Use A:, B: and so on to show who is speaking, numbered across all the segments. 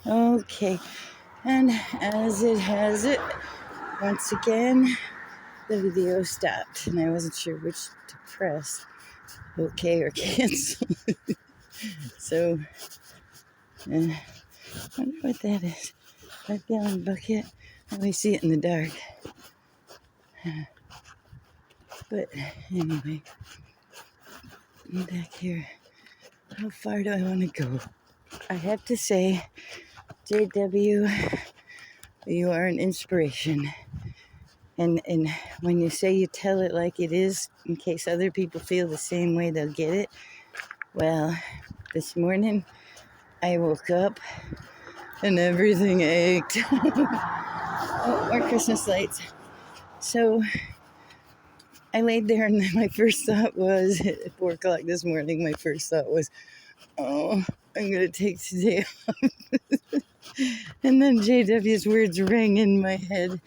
A: Okay, and as it has it, once again, the video stopped, and I wasn't sure which to press, okay or cancel. So, I wonder what that is. 5-gallon bucket. I always see it in the dark. But anyway, I'm back here. How far do I want to go? I have to say, JW, you are an inspiration. And when you say you tell it like it is, in case other people feel the same way, they'll get it. Well, this morning I woke up and everything ached. Oh, more Christmas lights. So I laid there, and my first thought was, at 4 o'clock this morning, my first thought was, oh, I'm going to take today off. And then JW's words rang in my head,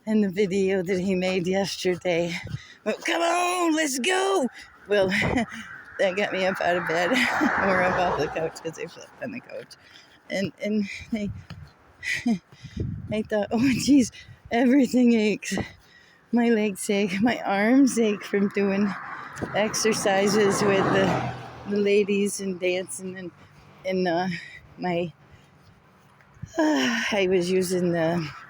A: and the video that he made yesterday. Well, come on, let's go. Well, that got me up out of bed, or up off the couch, because I slept on the couch. And I thought, oh, geez, everything aches. My legs ache, my arms ache from doing exercises with the ladies and dancing, and my I was using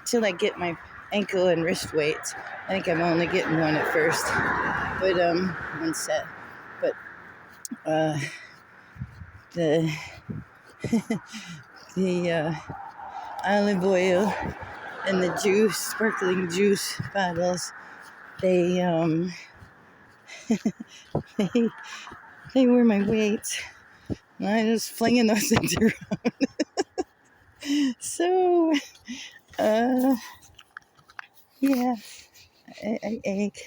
A: till I get my ankle and wrist weights. I think I'm only getting one at first, but one set. But the the olive oil and the juice, sparkling juice bottles, they they were my weights. And I was flinging those things around. So, yeah, I ache.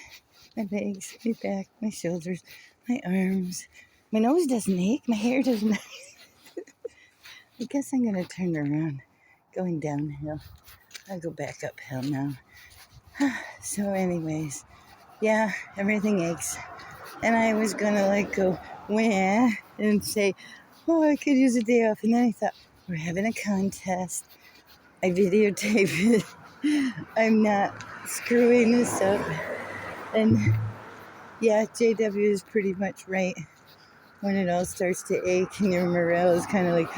A: My legs, my back, my shoulders, my arms. My nose doesn't ache. My hair doesn't ache. I guess I'm going to turn around, going downhill. I'll go back uphill now. So anyways, yeah, everything aches. And I was going to go, wah, and say, oh, I could use a day off. And then I thought, we're having a contest. I videotape it. I'm not screwing this up. And yeah, JW is pretty much right. When it all starts to ache and your morale is kind of like...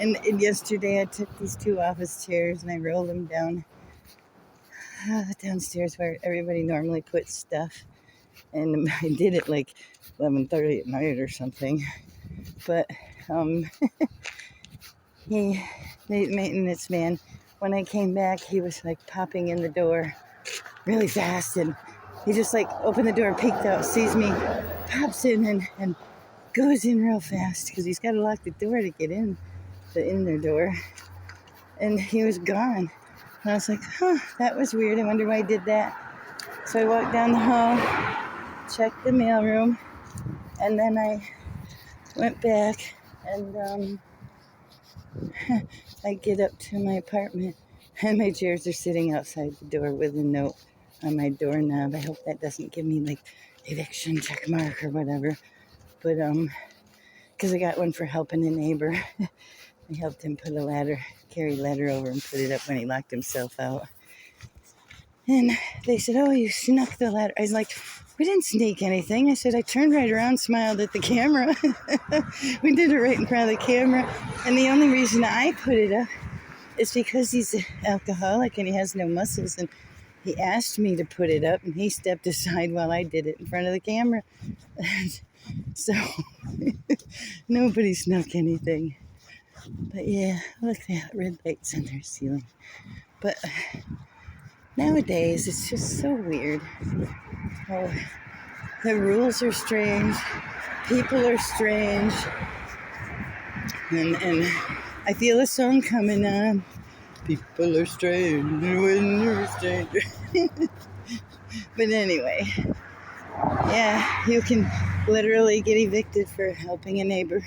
A: and yesterday I took these 2 office chairs and I rolled them downstairs where everybody normally puts stuff. And I did it 11:30 at night or something. But the maintenance man, when I came back, he was popping in the door really fast, and he just opened the door, peeked out, sees me, pops in and goes in real fast because he's got to lock the door to get in, the inner door. And he was gone. And I was like, that was weird. I wonder why I did that. So I walked down the hall, checked the mailroom, and then I went back and I get up to my apartment, and my chairs are sitting outside the door with a note on my doorknob. I hope that doesn't give me eviction check mark or whatever. But because I got one for helping a neighbor. I helped him put carry a ladder over and put it up when he locked himself out. And they said, oh, you snuck the ladder. I was like, we didn't sneak anything. I said, I turned right around, smiled at the camera. We did it right in front of the camera. And the only reason I put it up is because he's an alcoholic and he has no muscles. And he asked me to put it up, and he stepped aside while I did it in front of the camera. So nobody snuck anything. But yeah, look at that, red lights on their ceiling. But nowadays, it's just so weird. Oh, the rules are strange. People are strange. And I feel a song coming on. People are strange when you're a stranger. But anyway, yeah, you can literally get evicted for helping a neighbor.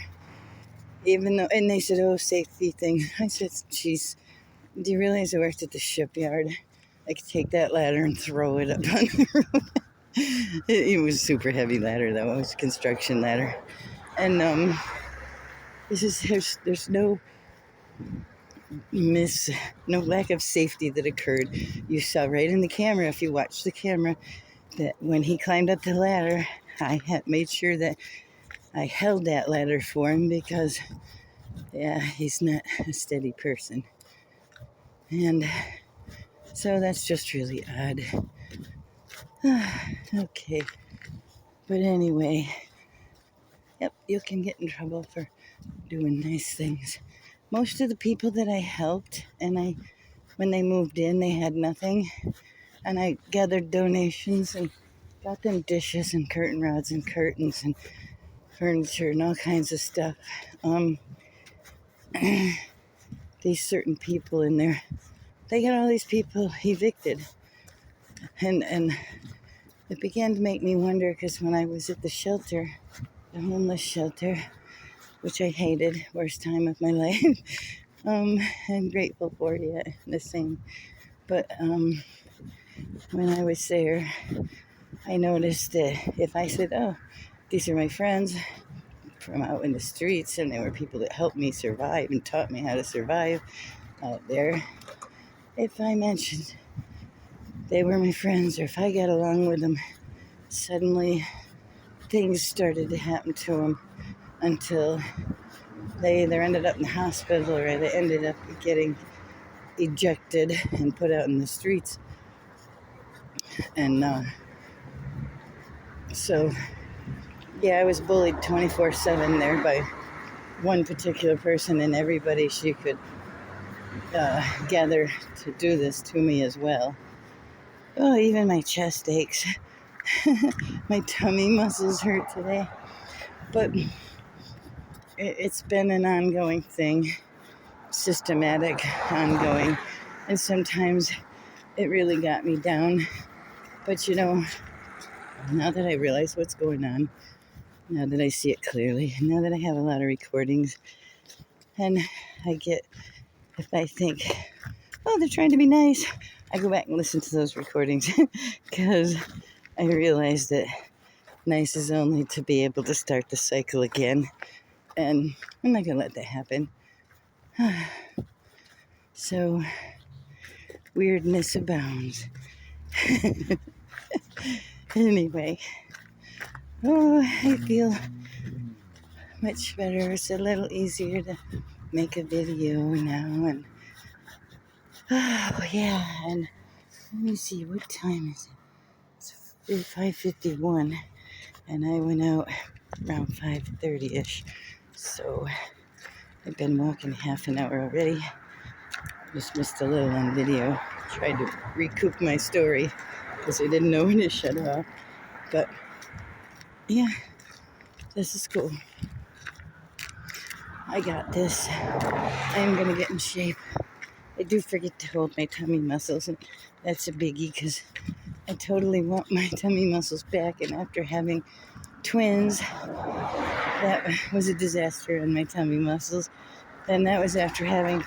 A: Even though, and they said, oh, safety thing. I said, geez, do you realize I worked at the shipyard? I could take that ladder and throw it up on the road. It was a super heavy ladder, though. It was a construction ladder. And There's no no lack of safety that occurred. You saw right in the camera, if you watched the camera, that when he climbed up the ladder, I had made sure that I held that ladder for him because, yeah, he's not a steady person. And so that's just really odd. Okay. But anyway, yep, you can get in trouble for doing nice things. Most of the people that I helped, when they moved in, they had nothing. And I gathered donations and got them dishes and curtain rods and curtains and furniture and all kinds of stuff. These certain people in there, they got all these people evicted. And it began to make me wonder, because when I was at the shelter, the homeless shelter, which I hated, worst time of my life, I'm grateful for it, the same. But when I was there, I noticed that if I said, oh, these are my friends from out in the streets, and they were people that helped me survive and taught me how to survive out there, if I mentioned they were my friends, or if I got along with them, suddenly things started to happen to them until they either ended up in the hospital or they ended up getting ejected and put out in the streets. And so, yeah, I was bullied 24/7 there by one particular person, and everybody she could gather to do this to me as well. Oh, even my chest aches. My tummy muscles hurt today. But it's been an ongoing thing, systematic, ongoing. And sometimes it really got me down. But now that I realize what's going on, now that I see it clearly, now that I have a lot of recordings, and if I think, oh, they're trying to be nice, I go back and listen to those recordings because I realize that nice is only to be able to start the cycle again, and I'm not going to let that happen. So, weirdness abounds. Anyway, oh, I feel much better. It's a little easier to make a video now, and oh yeah, and let me see, what time is it? It's 5:51, and I went out around 5:30ish. So I've been walking half an hour already. Just missed a little on video. Tried to recoup my story because I didn't know when to shut off. But yeah, this is cool. I got this. I am gonna get in shape. I do forget to hold my tummy muscles, and that's a biggie because I totally want my tummy muscles back. And after having twins, that was a disaster on my tummy muscles. And that was after having